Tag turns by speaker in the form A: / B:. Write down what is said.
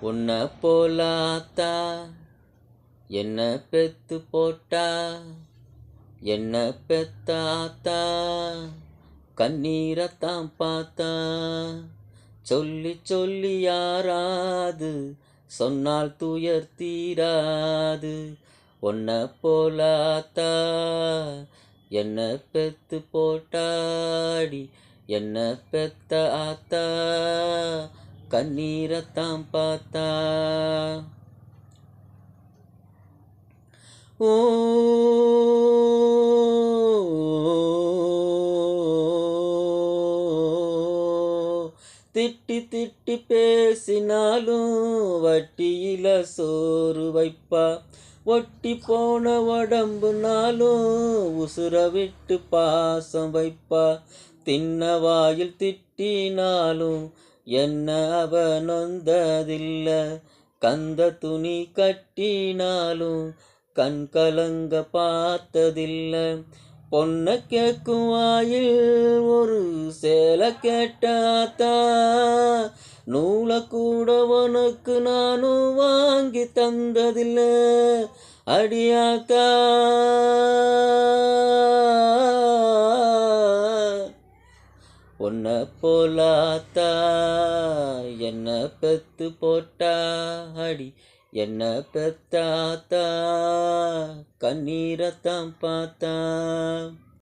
A: உன்னை போலாத்தா என்ன பெத்து போட்டா என்ன பெத்தாத்தா கண்ணீரத்தான் பார்த்தா சொல்லி சொல்லி யாராது சொன்னால் துயர் தீராது உன்னை போலாத்தா என்ன பெத்து போட்டாடி என்ன பெத்த ஆத்தா கண்ணீரத்தான் பார்த்தா. ஓ திட்டி திட்டி பேசினாலும் வட்டியில சோறு வைப்பா, ஒட்டி போன உடம்புனாலும் உசுர விட்டு பாசம் வைப்பா, தின்ன வாயில் திட்டினாலும் என்ன அவ நொந்ததில்ல, கந்த துணி கட்டினாலும் கண் கலங்க பார்த்ததில்ல, பொன்ன கேட்கும் வாயில் ஒரு சேலை கேட்டாத்தா, நூலை கூட உனக்கு நானும் வாங்கி தந்ததில்ல அடியாத்தா. உன்னை போலாத்தா என்ன பெத்து போட்டா அடி என்ன பெத்தாத்தா கண்ணீரத்தான் பார்த்தா.